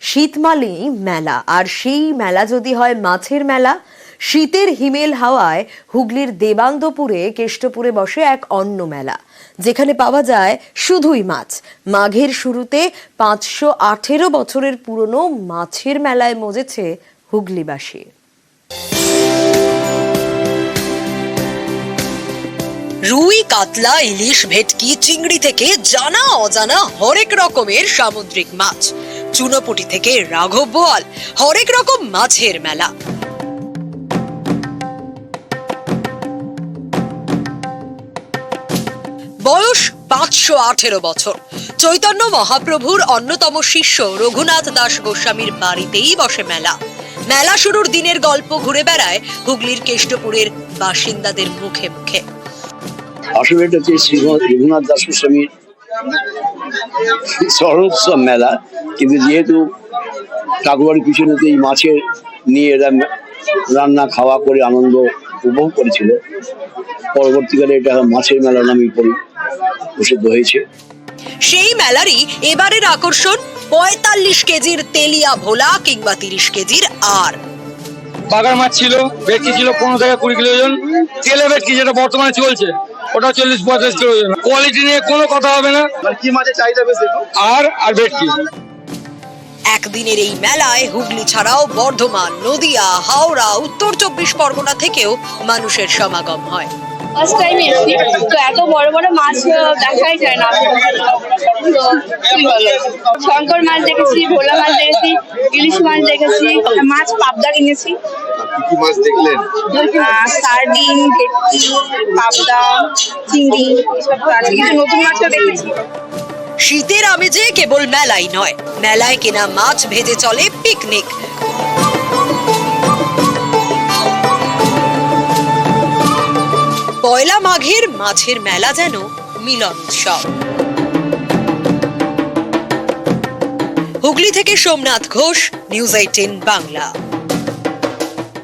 শীত মানেই মেলা, আর সেই মেলা যদি হয় মাছের মেলা। শীতের হিমেল হাওয়ায় হুগলির দেবাঙ্গপুরে কেষ্টপুরে বসে এক অন্ন মেলা, যেখানে পাওয়া যায় শুধুই মাছ। মাঘের শুরুতে 518 বছরের পুরনো মাছের মেলায় মজেছে হুগলিবাসী। রুই, কাতলা, ইলিশ, ভেটকি, চিংড়ি থেকে জানা অজানা হরেক রকমের সামুদ্রিক মাছ, চুনোপুটি থেকে রাঘব বোয়াল, হরেক রকম মাছের মেলা। বয়স 518 বছর। চৈতন্য মহাপ্রভুর অন্যতম শিষ্য রঘুনাথ দাস গোস্বামীর বাড়িতেই বসে মেলা। মেলা শুরুর দিনের গল্প ঘুরে বেড়ায় হুগলির কেষ্টপুরের বাসিন্দাদের মুখে মুখে। আসলে এটা হচ্ছে শ্রী রঘুনাথ দাস গোস্বামীর শরৎসব মেলা, কিন্তু যেহেতু ঠাকুরবাড়ির পিছনেতে এই মাছের নিয়ে এরা রান্না খাওয়া করে আনন্দ উপভোগ করেছিল, পরবর্তীকালে এটা মাছের মেলা নামে প্রসিদ্ধ হয়েছে। সেই মেলারই এবারের আকর্ষণ 45 কেজির তেলিয়া ভোলা কিংবা 30 কেজির আর বাগার মাছ ছিল, ভেটকি ছিল 15 থেকে 20 কিলো ওজন, তেলে ভেটকি যেটা বর্তমানে চলছে ওটা 40-45 কিলো ওজন। কোয়ালিটি নিয়ে কোনো কথা হবে না। কি মাছের চাহিদা বেশি? আর ভেটকি। একদিনের এই মেলায় হুগলি ছাড়াও বর্ধমান, নদিয়া, হাওড়া, উত্তর 24 পরগনা থেকেও মানুষের সমাগম হয়। ফার্স্ট টাইম এসেছি, তো এত বড় বড় মাছ দেখাই যায় না। তো কি বলে, শঙ্কর মাছ দেখেছি, ভোলা মাছ দেখেছি, ইলিশ মাছ দেখেছি, মাছ পাবদা কিনেছি। কি মাছ দেখলেন? সার্ডিন, ভেটকি, পাবদা, চিংড়ি, এসব আছে। কিছু নতুন মাছও দেখেছি। শীতের আমেজে কেবল মেলাই নয়, মেলায় কেনা মাছ ভেজে চলে পিকনিক। পয়লা মাঘের মাছের মেলা যেন মিলন উৎসব। হুগলি থেকে সোমনাথ ঘোষ, নিউজ 18 বাংলা।